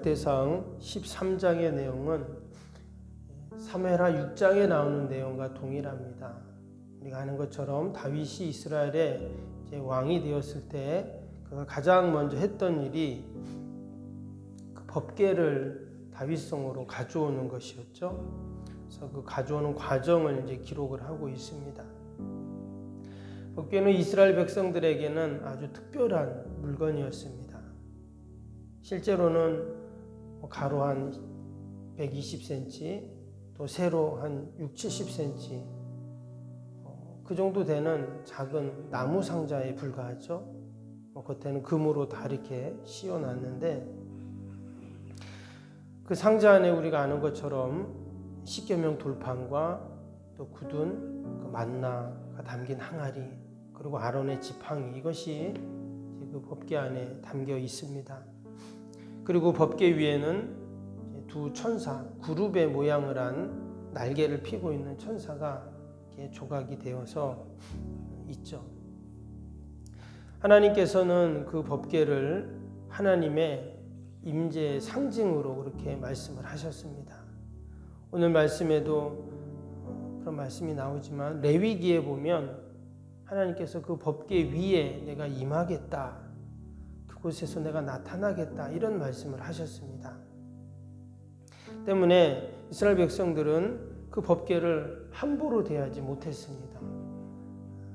역대상 13장의 내용은 사무엘하 6장에 나오는 내용과 동일합니다. 우리가 아는 것처럼 다윗이 이스라엘의 왕이 되었을 때 그가 가장 먼저 했던 일이 그 법궤를 다윗성으로 가져오는 것이었죠. 그래서 그 가져오는 과정을 기록을 하고 있습니다. 법궤는 이스라엘 백성들에게는 아주 특별한 물건이었습니다. 실제로는 가로 한 120cm, 또 세로 한 60-70cm 그 정도 되는 작은 나무 상자에 불과하죠. 겉에는 금으로 다 이렇게 씌워놨는데 그 상자 안에 우리가 아는 것처럼 십계명 돌판과 또 굳은 그 만나가 담긴 항아리, 그리고 아론의 지팡이, 이것이 그 법궤 안에 담겨 있습니다. 그리고 법궤 위에는 두 천사, 구룹의 모양을 한 날개를 피고 있는 천사가 이렇게 조각이 되어서 있죠. 하나님께서는 그 법궤를 하나님의 임재의 상징으로 그렇게 말씀을 하셨습니다. 오늘 말씀에도 그런 말씀이 나오지만 레위기에 보면 하나님께서 그 법궤 위에 내가 임하겠다, 그곳에서 내가 나타나겠다, 이런 말씀을 하셨습니다. 때문에 이스라엘 백성들은 그 법궤를 함부로 대하지 못했습니다.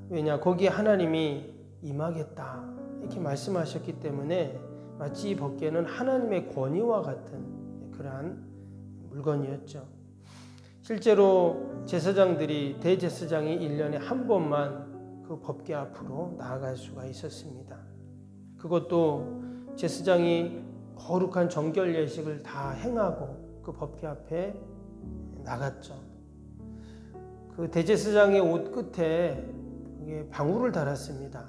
왜냐? 거기에 하나님이 임하겠다 이렇게 말씀하셨기 때문에 마치 이 법궤는 하나님의 권위와 같은 그러한 물건이었죠. 실제로 제사장들이, 대제사장이 1년에 한 번만 그 법궤 앞으로 나아갈 수가 있었습니다. 그것도 제사장이 거룩한 정결 예식을 다 행하고 그 법궤 앞에 나갔죠. 그 대제사장의 옷 끝에 방울을 달았습니다.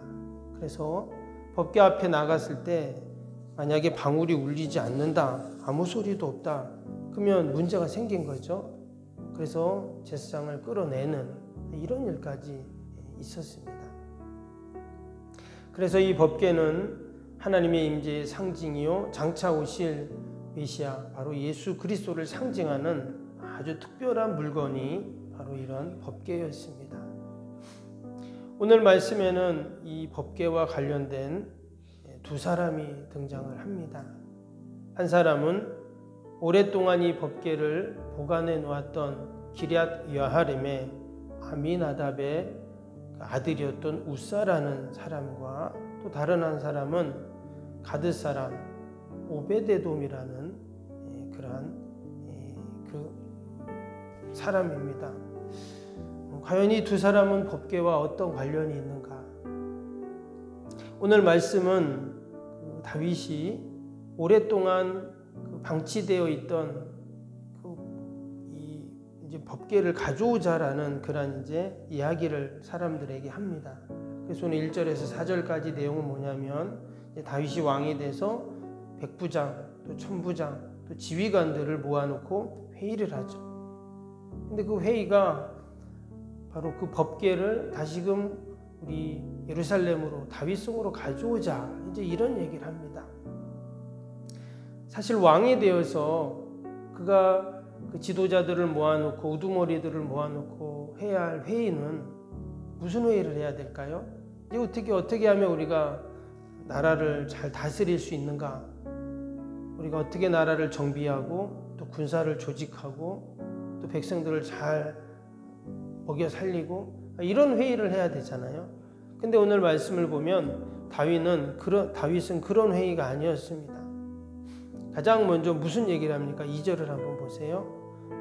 그래서 법궤 앞에 나갔을 때 만약에 방울이 울리지 않는다, 아무 소리도 없다, 그러면 문제가 생긴 거죠. 그래서 제사장을 끌어내는 이런 일까지 있었습니다. 그래서 이 법궤는 하나님의 임재의 상징이요 장차 오실 메시아, 바로 예수 그리스도를 상징하는 아주 특별한 물건이 바로 이런 법궤였습니다. 오늘 말씀에는 이 법궤와 관련된 두 사람이 등장을 합니다. 한 사람은 오랫동안 이 법궤를 보관해 놓았던 기럇 여하림의 아미나답의 아들이었던 우사라는 사람과, 또 다른 한 사람은 가드 사람 오베데돔이라는 그러한 그 사람입니다. 과연 이 두 사람은 법궤와 어떤 관련이 있는가? 오늘 말씀은 다윗이 오랫동안 방치되어 있던 이제 법궤를 가져오자라는 그런 이야기를 사람들에게 합니다. 그래서 오늘 1절에서 4절까지 내용은 뭐냐면, 다윗이 왕이 돼서 백부장, 또 천부장, 또 지휘관들을 모아놓고 회의를 하죠. 근데 그 회의가 바로 그 법궤를 다시금 우리 예루살렘으로, 다윗성으로 가져오자, 이제 이런 얘기를 합니다. 사실 왕이 되어서 그가 그 지도자들을 모아놓고 우두머리들을 모아놓고 해야 할 회의는 무슨 회의를 해야 될까요? 이제 어떻게 하면 우리가 나라를 잘 다스릴 수 있는가? 우리가 어떻게 나라를 정비하고 또 군사를 조직하고 또 백성들을 잘 먹여 살리고, 이런 회의를 해야 되잖아요. 근데 오늘 말씀을 보면 다윗은 그런 회의가 아니었습니다. 가장 먼저 무슨 얘기를 합니까? 2절을 한번 보세요.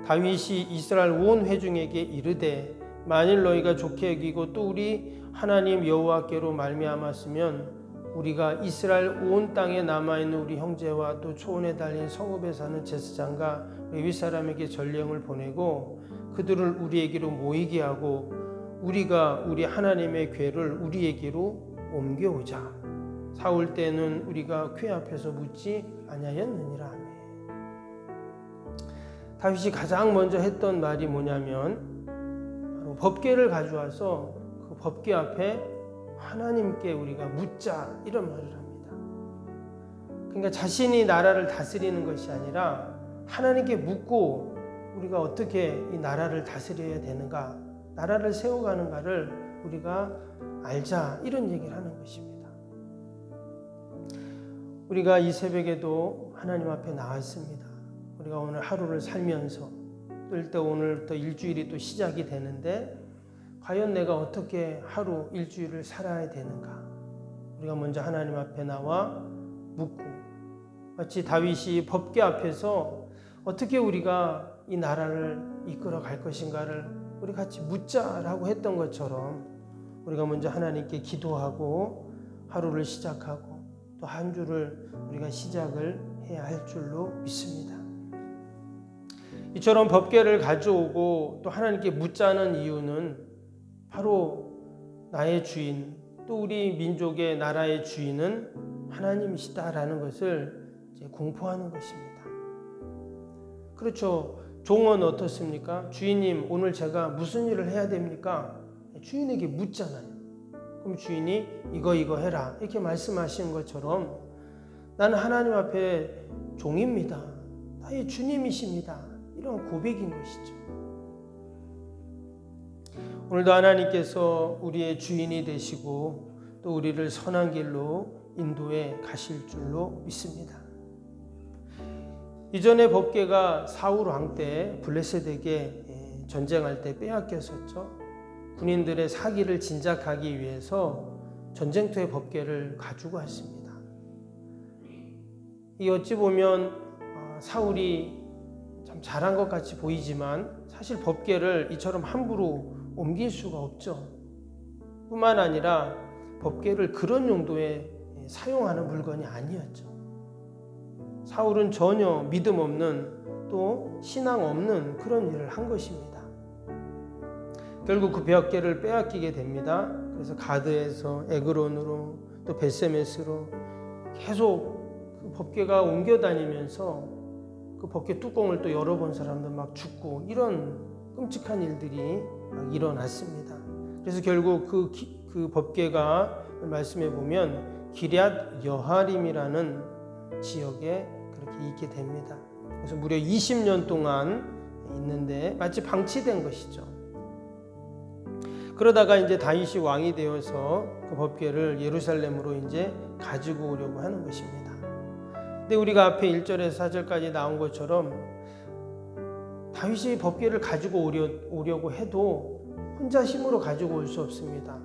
다윗이 이스라엘 온 회중에게 이르되 만일 너희가 좋게 여기고 또 우리 하나님 여호와께로 말미암았으면 우리가 이스라엘 온 땅에 남아있는 우리 형제와 또 초원에 달린 성읍에 사는 제사장과 레위 사람에게 전령을 보내고 그들을 우리에게로 모이게 하고 우리가 우리 하나님의 궤를 우리에게로 옮겨오자. 사올 때는 우리가 궤 앞에서 묻지 아니하였느니라 하며. 다윗이 가장 먼저 했던 말이 뭐냐면 바로 법궤를 가져와서 그 법궤 앞에 하나님께 우리가 묻자, 이런 말을 합니다. 그러니까 자신이 나라를 다스리는 것이 아니라 하나님께 묻고 우리가 어떻게 이 나라를 다스려야 되는가, 나라를 세워가는가를 우리가 알자, 이런 얘기를 하는 것입니다. 우리가 이 새벽에도 하나님 앞에 나왔습니다. 우리가 오늘 하루를 살면서 또 일단 오늘 또 일주일이 또 시작이 되는데 과연 내가 어떻게 하루 일주일을 살아야 되는가, 우리가 먼저 하나님 앞에 나와 묻고, 마치 다윗이 법궤 앞에서 어떻게 우리가 이 나라를 이끌어 갈 것인가를 우리 같이 묻자라고 했던 것처럼 우리가 먼저 하나님께 기도하고 하루를 시작하고 또 한 주를 우리가 시작을 해야 할 줄로 믿습니다. 이처럼 법궤를 가져오고 또 하나님께 묻자는 이유는 바로 나의 주인, 또 우리 민족의 나라의 주인은 하나님이시다라는 것을 이제 공포하는 것입니다. 그렇죠. 종은 어떻습니까? 주인님, 오늘 제가 무슨 일을 해야 됩니까? 주인에게 묻잖아요. 그럼 주인이 이거 해라 이렇게 말씀하시는 것처럼 나는 하나님 앞에 종입니다. 나의 주님이십니다. 이런 고백인 것이죠. 오늘도 하나님께서 우리의 주인이 되시고 또 우리를 선한 길로 인도해 가실 줄로 믿습니다. 이전에 법궤가 사울 왕 때 블레셋에게 전쟁할 때 빼앗겼었죠. 군인들의 사기를 진작하기 위해서 전쟁터의 법궤를 가지고 왔습니다. 이 어찌 보면 사울이 참 잘한 것 같이 보이지만 사실 법궤를 이처럼 함부로 옮길 수가 없죠. 뿐만 아니라 법궤를 그런 용도에 사용하는 물건이 아니었죠. 사울은 전혀 믿음 없는 또 신앙 없는 그런 일을 한 것입니다. 결국 그 법궤를 빼앗기게 됩니다. 그래서 가드에서 에그론으로 또 벳세메스로 계속 그 법궤가 옮겨 다니면서 그 법궤 뚜껑을 또 열어본 사람들 막 죽고 이런 끔찍한 일들이 막 일어났습니다. 그래서 결국 그 법궤가 말씀해 보면 기럇 여하림이라는 지역에 그렇게 있게 됩니다. 그래서 무려 20년 동안 있는데 마치 방치된 것이죠. 그러다가 이제 다윗이 왕이 되어서 그 법궤를 예루살렘으로 이제 가지고 오려고 하는 것입니다. 근데 우리가 앞에 1절에서 4절까지 나온 것처럼 다윗이 법궤를 가지고 오려고 해도 혼자 힘으로 가지고 올 수 없습니다.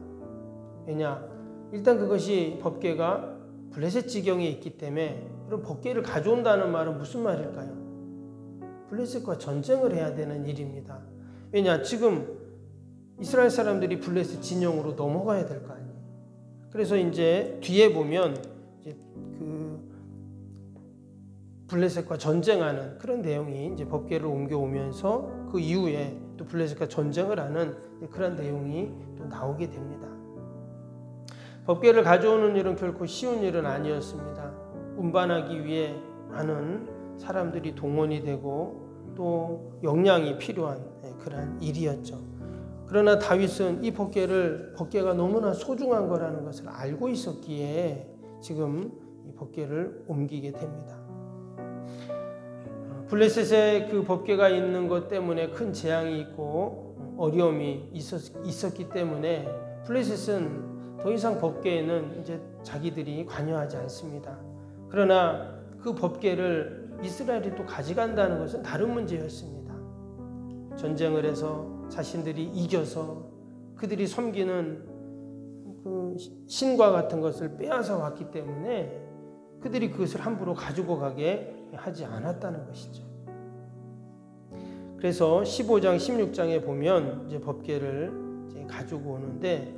왜냐? 일단 그것이 법궤가 블레셋 지경에 있기 때문에 그럼 법궤를 가져온다는 말은 무슨 말일까요? 블레셋과 전쟁을 해야 되는 일입니다. 왜냐? 지금 이스라엘 사람들이 블레셋 진영으로 넘어가야 될 거 아니에요. 그래서 이제 뒤에 보면 이제 그 블레셋과 전쟁하는 그런 내용이 이제 법궤를 옮겨오면서 그 이후에 또 블레셋과 전쟁을 하는 그런 내용이 또 나오게 됩니다. 법궤를 가져오는 일은 결코 쉬운 일은 아니었습니다. 운반하기 위해 많은 사람들이 동원이 되고 또 역량이 필요한 그런 일이었죠. 그러나 다윗은 이 법궤가 너무나 소중한 거라는 것을 알고 있었기에 지금 이 법궤를 옮기게 됩니다. 블레셋에 그 법궤가 있는 것 때문에 큰 재앙이 있고 어려움이 있었기 때문에 블레셋은 더 이상 법궤에는 이제 자기들이 관여하지 않습니다. 그러나 그 법궤를 이스라엘이 또 가져간다는 것은 다른 문제였습니다. 전쟁을 해서 자신들이 이겨서 그들이 섬기는 그 신과 같은 것을 빼앗아 왔기 때문에 그들이 그것을 함부로 가지고 가게 하지 않았다는 것이죠. 그래서 15장, 16장에 보면 이제 법궤를 이제 가지고 오는데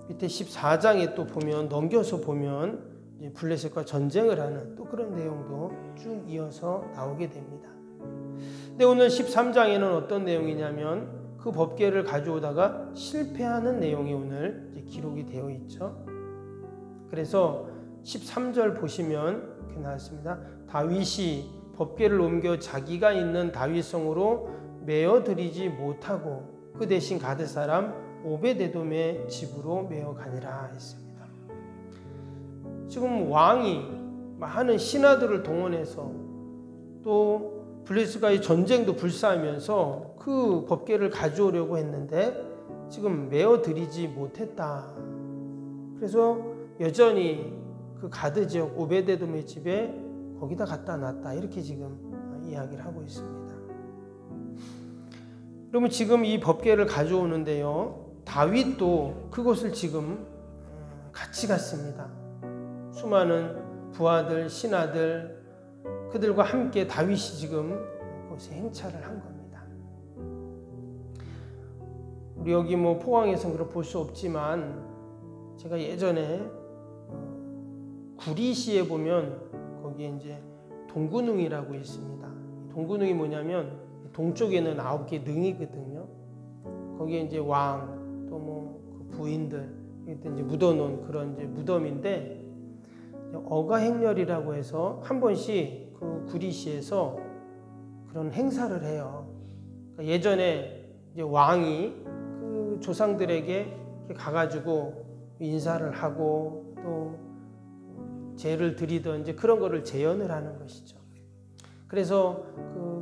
밑에 14장에 또 보면 넘겨서 보면 이제 블레셋과 전쟁을 하는 또 그런 내용도 쭉 이어서 나오게 됩니다. 근데 오늘 13장에는 어떤 내용이냐면 그 법궤를 가져오다가 실패하는 내용이 오늘 이제 기록이 되어 있죠. 그래서 13절 보시면 이렇게 나왔습니다. 다윗이 법궤를 옮겨 자기가 있는 다윗성으로 메어 드리지 못하고 그 대신 가드 사람 오베데돔의 집으로 메어 가니라 했습니다. 지금 왕이 많은 신하들을 동원해서 또 블레셋과의 전쟁도 불사하면서 그 법궤를 가져오려고 했는데 지금 메어들이지 못했다. 그래서 여전히 그 가드 지역 오베데돔의 집에 거기다 갖다 놨다. 이렇게 지금 이야기를 하고 있습니다. 그러면 지금 이 법궤를 가져오는데요, 다윗도 그곳을 지금 같이 갔습니다. 수많은 부하들, 신하들, 그들과 함께 다윗이 지금 그곳에 행차를 한 겁니다. 우리 여기 뭐 포항에서는 그걸 볼 수 없지만 제가 예전에 구리시에 보면 거기에 이제 동구능이라고 있습니다. 동구능이 뭐냐면 동쪽에는 9개 능이거든요. 거기에 이제 왕, 또 뭐 그 부인들 이제 묻어놓은 그런 이제 무덤인데, 어가행렬이라고 해서 한 번씩 그 구리시에서 그런 행사를 해요. 그러니까 예전에 이제 왕이 그 조상들에게 가가지고 인사를 하고 또 제를 드리던 이제 그런 거를 재현을 하는 것이죠. 그래서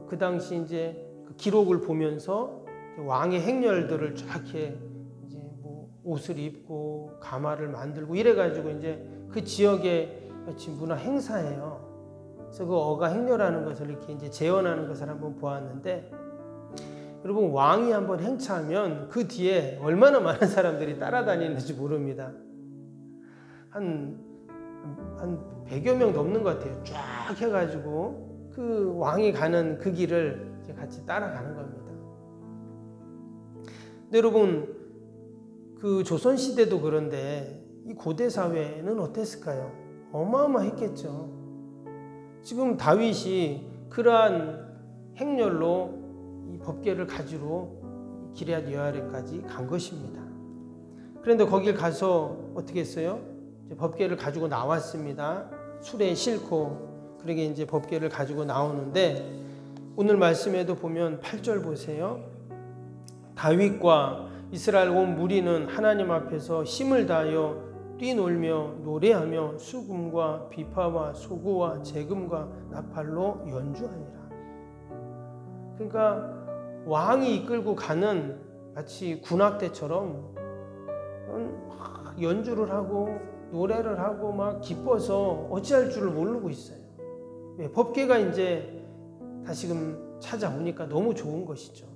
그 당시 이제 그 기록을 보면서 왕의 행렬들을 쫙 이렇게 이제 뭐 옷을 입고 가마를 만들고 이래가지고 이제 그 지역의 문화 행사예요. 그래서 그 어가 행렬하는 것을 이렇게 이제 재현하는 것을 한번 보았는데, 여러분 왕이 한번 행차하면 그 뒤에 얼마나 많은 사람들이 따라다니는지 모릅니다. 한 100여 명 넘는 것 같아요. 쫙 해가지고 그 왕이 가는 그 길을 이제 같이 따라가는 겁니다. 근데 여러분 그 조선시대도 그런데 이 고대 사회는 어땠을까요? 어마어마했겠죠. 지금 다윗이 그러한 행렬로 이 법궤를 가지러 기럇 여아림까지 간 것입니다. 그런데 거길 가서 어떻게 했어요? 이제 법궤를 가지고 나왔습니다. 술에 싣고 그러게 이제 법궤를 가지고 나오는데, 오늘 말씀에도 보면 8절 보세요. 다윗과 이스라엘 온 무리는 하나님 앞에서 힘을 다하여 뛰놀며 노래하며 수금과 비파와 소구와 재금과 나팔로 연주하니라. 그러니까 왕이 이끌고 가는 마치 군악대처럼 막 연주를 하고 노래를 하고 막 기뻐서 어찌할 줄을 모르고 있어요. 왜? 법궤가 이제 다시금 찾아오니까 너무 좋은 것이죠.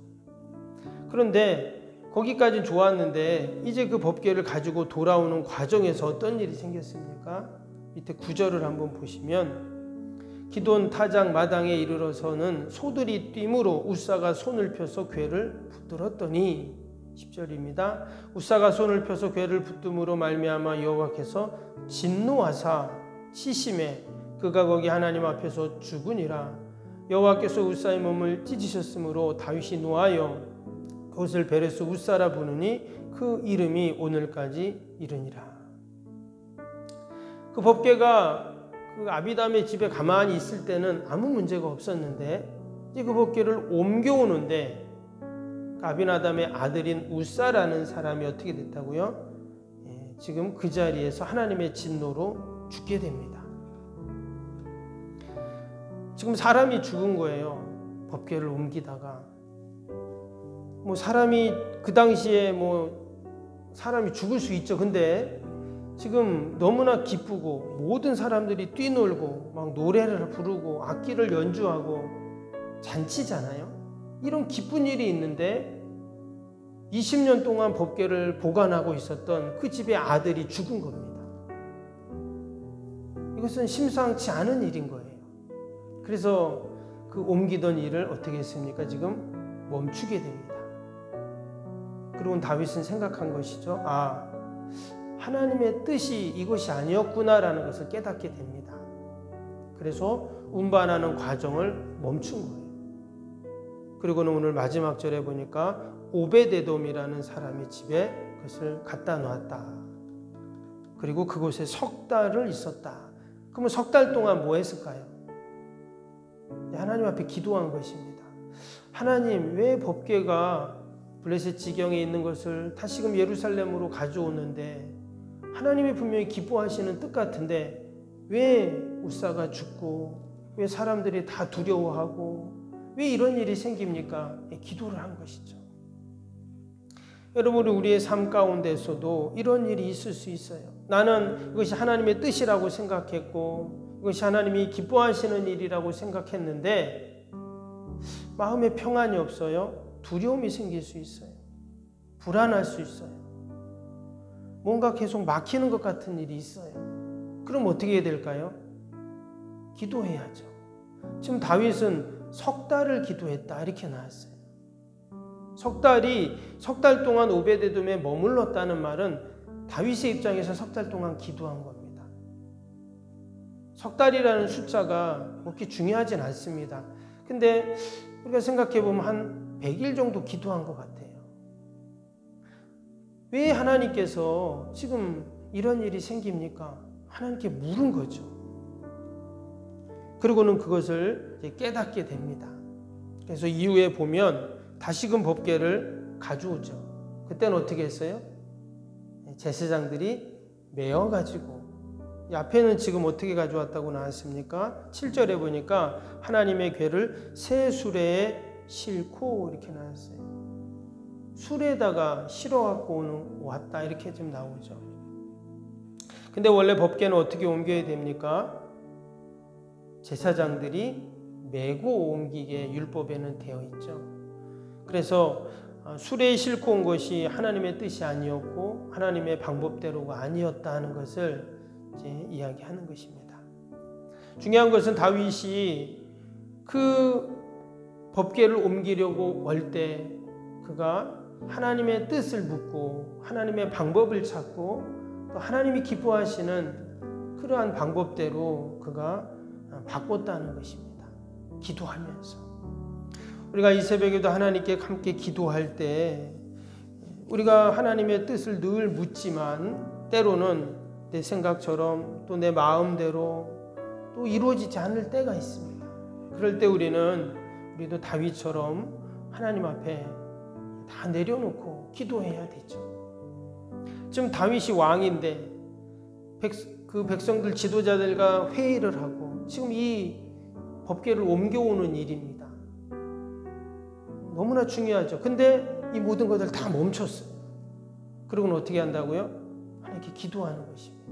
그런데 거기까지는 좋았는데 이제 그 법궤를 가지고 돌아오는 과정에서 어떤 일이 생겼습니까? 밑에 9절을 한번 보시면, 기돈 타작 마당에 이르러서는 소들이 뛰므로 우사가 손을 펴서 궤를 붙들었더니, 10절입니다. 우사가 손을 펴서 궤를 붙듦으로 말미암아 여호와께서 진노하사 치심에 그가 거기 하나님 앞에서 죽으니라. 여호와께서 우사의 몸을 찢으셨으므로 다윗이 노하여 그것을 베레스 우사라 부르니 그 이름이 오늘까지 이르니라. 그 법궤가 그 아비담의 집에 가만히 있을 때는 아무 문제가 없었는데, 이제 그 법궤를 옮겨오는데 아비나담의 아들인 우사라는 사람이 어떻게 됐다고요? 지금 그 자리에서 하나님의 진노로 죽게 됩니다. 지금 사람이 죽은 거예요. 법궤를 옮기다가. 뭐 사람이 그 당시에 뭐 사람이 죽을 수 있죠. 근데 지금 너무나 기쁘고 모든 사람들이 뛰놀고 막 노래를 부르고 악기를 연주하고 잔치잖아요. 이런 기쁜 일이 있는데 20년 동안 법궤를 보관하고 있었던 그 집의 아들이 죽은 겁니다. 이것은 심상치 않은 일인 거예요. 그래서 그 옮기던 일을 어떻게 했습니까? 지금 멈추게 됩니다. 그리고 다윗은 생각한 것이죠. 아, 하나님의 뜻이 이것이 아니었구나라는 것을 깨닫게 됩니다. 그래서 운반하는 과정을 멈춘 거예요. 그리고는 오늘 마지막 절에 보니까 오베데돔이라는 사람의 집에 그것을 갖다 놨다. 그리고 그곳에 석 달을 있었다. 그러면 석 달 동안 뭐 했을까요? 하나님 앞에 기도한 것입니다. 하나님, 왜 법궤가 블레셋 지경에 있는 것을 다시금 예루살렘으로 가져오는데 하나님이 분명히 기뻐하시는 뜻 같은데 왜 우사가 죽고 왜 사람들이 다 두려워하고 왜 이런 일이 생깁니까? 기도를 한 것이죠. 여러분, 우리의 삶 가운데서도 이런 일이 있을 수 있어요. 나는 이것이 하나님의 뜻이라고 생각했고 이것이 하나님이 기뻐하시는 일이라고 생각했는데 마음에 평안이 없어요. 두려움이 생길 수 있어요. 불안할 수 있어요. 뭔가 계속 막히는 것 같은 일이 있어요. 그럼 어떻게 해야 될까요? 기도해야죠. 지금 다윗은 석 달을 기도했다 이렇게 나왔어요. 석 달 동안 오베데돔에 머물렀다는 말은 다윗의 입장에서 석 달 동안 기도한 겁니다. 석 달이라는 숫자가 그렇게 중요하진 않습니다. 근데 우리가 생각해 보면 한 100일 정도 기도한 것 같아요. 왜 하나님께서 지금 이런 일이 생깁니까? 하나님께 물은 거죠. 그리고는 그것을 깨닫게 됩니다. 그래서 이후에 보면 다시금 법궤를 가져오죠. 그때는 어떻게 했어요? 제사장들이 메어가지고, 이 앞에는 지금 어떻게 가져왔다고 나왔습니까? 7절에 보니까 하나님의 궤를 새 수레에 싣고 이렇게 나왔어요. 수레에다가 실어갖고 왔다 이렇게 좀 나오죠. 근데 원래 법궤는 어떻게 옮겨야 됩니까? 제사장들이 메고 옮기게 율법에는 되어 있죠. 그래서 수레에 싣고 온 것이 하나님의 뜻이 아니었고 하나님의 방법대로가 아니었다 하는 것을 이제 이야기하는 것입니다. 중요한 것은 다윗이 그 법궤를 옮기려고 올 때 그가 하나님의 뜻을 묻고 하나님의 방법을 찾고 또 하나님이 기뻐하시는 그러한 방법대로 그가 바꿨다는 것입니다. 기도하면서. 우리가 이 새벽에도 하나님께 함께 기도할 때 우리가 하나님의 뜻을 늘 묻지만 때로는 내 생각처럼 또 내 마음대로 또 이루어지지 않을 때가 있습니다. 그럴 때 우리도 다윗처럼 하나님 앞에 다 내려놓고 기도해야 되죠. 지금 다윗이 왕인데 그 백성들 지도자들과 회의를 하고 지금 이 법궤를 옮겨오는 일입니다. 너무나 중요하죠. 근데 이 모든 것을 다 멈췄어요. 그러고는 어떻게 한다고요? 하나님께 기도하는 것입니다.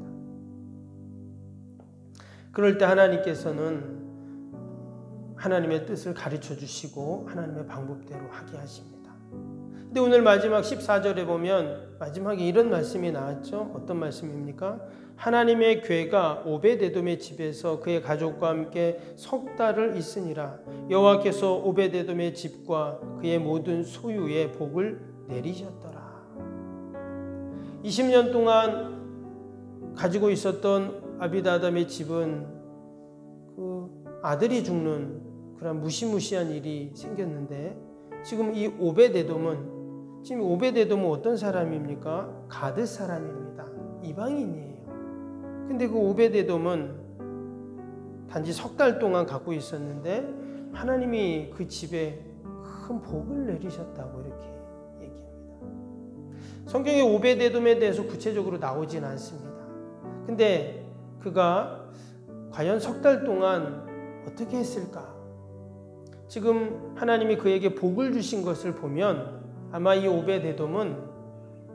그럴 때 하나님께서는 하나님의 뜻을 가르쳐 주시고 하나님의 방법대로 하게 하십니다. 근데 오늘 마지막 14절에 보면 마지막에 이런 말씀이 나왔죠. 어떤 말씀입니까? 하나님의 궤가 오베데돔의 집에서 그의 가족과 함께 석 달을 있으니라. 여호와께서 오베데돔의 집과 그의 모든 소유에 복을 내리셨더라. 20년 동안 가지고 있었던 아비나답의 집은 그 아들이 죽는 그런 무시무시한 일이 생겼는데 지금 이 오베데돔은 어떤 사람입니까? 가드 사람입니다. 이방인이에요. 근데 그 오베데돔은 단지 석 달 동안 갖고 있었는데 하나님이 그 집에 큰 복을 내리셨다고 이렇게 얘기합니다. 성경에 오베데돔에 대해서 구체적으로 나오진 않습니다. 근데 그가 과연 석 달 동안 어떻게 했을까? 지금 하나님이 그에게 복을 주신 것을 보면 아마 이 오베데돔은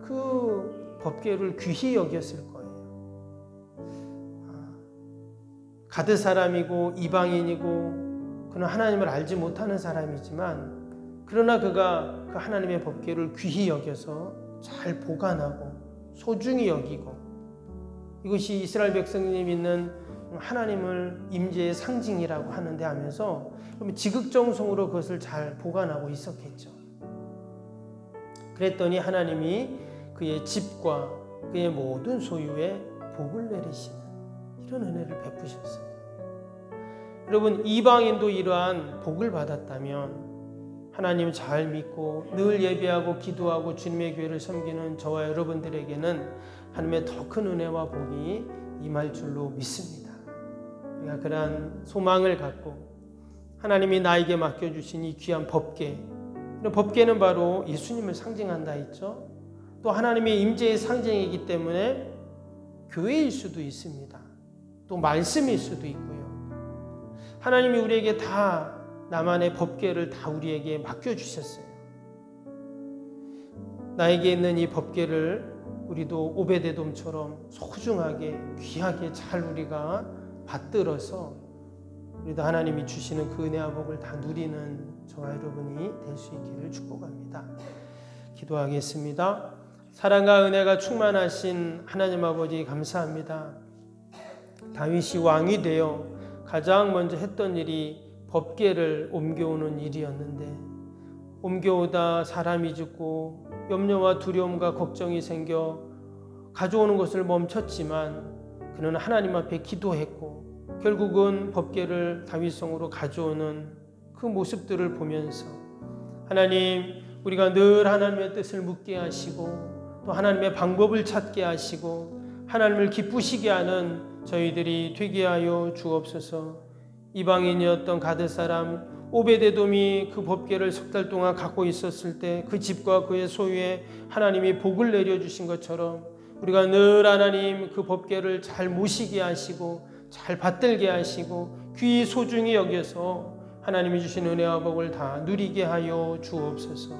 그 법궤를 귀히 여겼을 거예요. 가드 사람이고 이방인이고 그는 하나님을 알지 못하는 사람이지만 그러나 그가 그 하나님의 법궤를 귀히 여겨서 잘 보관하고 소중히 여기고 이것이 이스라엘 백성이 믿는 하나님을 임재의 상징이라고 하는데 하면서 지극정성으로 그것을 잘 보관하고 있었겠죠. 그랬더니 하나님이 그의 집과 그의 모든 소유에 복을 내리시는 이런 은혜를 베푸셨어요. 여러분, 이방인도 이러한 복을 받았다면 하나님 잘 믿고 늘 예배하고 기도하고 주님의 교회를 섬기는 저와 여러분들에게는 하나님의 더 큰 은혜와 복이 임할 줄로 믿습니다. 우리가 그러한 소망을 갖고 하나님이 나에게 맡겨주신 이 귀한 법궤, 법궤는 바로 예수님을 상징한다 했죠. 또 하나님의 임재의 상징이기 때문에 교회일 수도 있습니다. 또 말씀일 수도 있고요. 하나님이 우리에게 다 나만의 법궤를 다 우리에게 맡겨주셨어요. 나에게 있는 이 법궤를 우리도 오베데돔처럼 소중하게 귀하게 잘 우리가 받들어서 우리도 하나님이 주시는 그 은혜와 복을 다 누리는 저와 여러분이 될 수 있기를 축복합니다. 기도하겠습니다. 사랑과 은혜가 충만하신 하나님 아버지 감사합니다. 다윗이 왕이 되어 가장 먼저 했던 일이 법궤를 옮겨오는 일이었는데 옮겨오다 사람이 죽고 염려와 두려움과 걱정이 생겨 가져오는 것을 멈췄지만 그는 하나님 앞에 기도했고 결국은 법궤를 다윗성으로 가져오는 그 모습들을 보면서 하나님, 우리가 늘 하나님의 뜻을 묻게 하시고 또 하나님의 방법을 찾게 하시고 하나님을 기쁘시게 하는 저희들이 되게 하여 주옵소서. 이방인이었던 가드 사람 오베데돔이 그 법궤를 석 달 동안 갖고 있었을 때 그 집과 그의 소유에 하나님이 복을 내려주신 것처럼 우리가 늘 하나님 그 법궤를 잘 모시게 하시고 잘 받들게 하시고 귀히 소중히 여겨서 하나님이 주신 은혜와 복을 다 누리게 하여 주옵소서.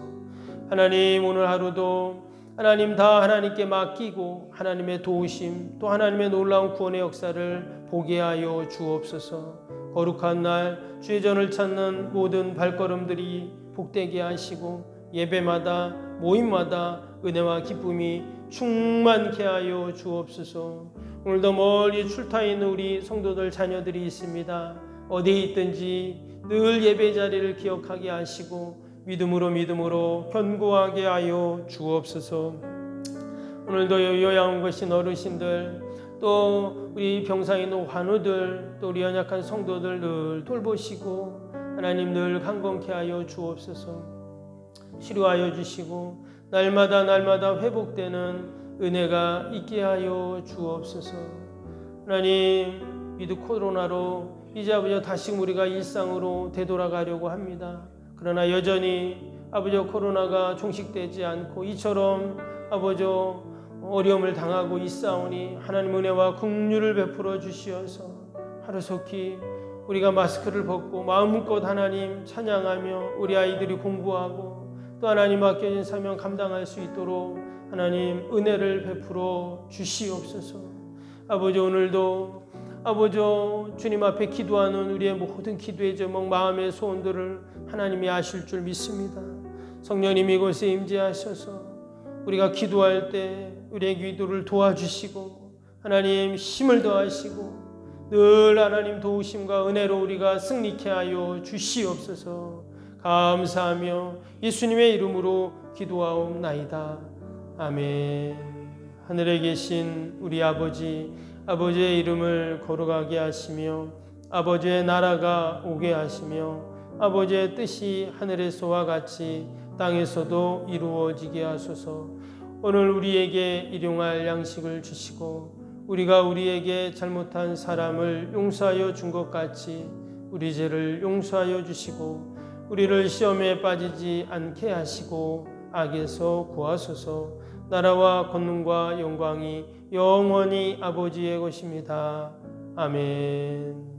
하나님, 오늘 하루도 하나님 다 하나님께 맡기고 하나님의 도우심 또 하나님의 놀라운 구원의 역사를 보게 하여 주옵소서. 거룩한 날 주의 전을 찾는 모든 발걸음들이 복되게 하시고 예배마다 모임마다 은혜와 기쁨이 충만케 하여 주옵소서. 오늘도 멀리 출타 있는 우리 성도들 자녀들이 있습니다. 어디에 있든지 늘 예배 자리를 기억하게 하시고 믿음으로 견고하게 하여 주옵소서. 오늘도 요양 오신 어르신들 또 우리 병상에 있는 환우들 또 우리 연약한 성도들 늘 돌보시고 하나님 늘 강건케 하여 주옵소서. 치료하여 주시고 날마다 회복되는 은혜가 있게 하여 주옵소서. 하나님, 위드 코로나로 이제 아버지 다시 우리가 일상으로 되돌아가려고 합니다. 그러나 여전히 아버지 코로나가 종식되지 않고 이처럼 아버지 어려움을 당하고 있사오니 하나님 은혜와 긍휼을 베풀어 주시어서 하루속히 우리가 마스크를 벗고 마음껏 하나님 찬양하며 우리 아이들이 공부하고 또 하나님 맡겨진 사명 감당할 수 있도록 하나님 은혜를 베풀어 주시옵소서. 아버지, 오늘도 아버지 주님 앞에 기도하는 우리의 모든 기도의 제목 마음의 소원들을 하나님이 아실 줄 믿습니다. 성령님 이곳에 임재하셔서 우리가 기도할 때 우리의 기도를 도와주시고 하나님 힘을 더하시고 늘 하나님 도우심과 은혜로 우리가 승리케 하여 주시옵소서. 감사하며 예수님의 이름으로 기도하옵나이다. 아멘. 하늘에 계신 우리 아버지, 아버지의 이름을 거룩하게 하시며 아버지의 나라가 오게 하시며 아버지의 뜻이 하늘에서와 같이 땅에서도 이루어지게 하소서. 오늘 우리에게 일용할 양식을 주시고 우리가 우리에게 잘못한 사람을 용서하여 준 것 같이 우리 죄를 용서하여 주시고 우리를 시험에 빠지지 않게 하시고 악에서 구하소서. 나라와 권능과 영광이 영원히 아버지의 것입니다. 아멘.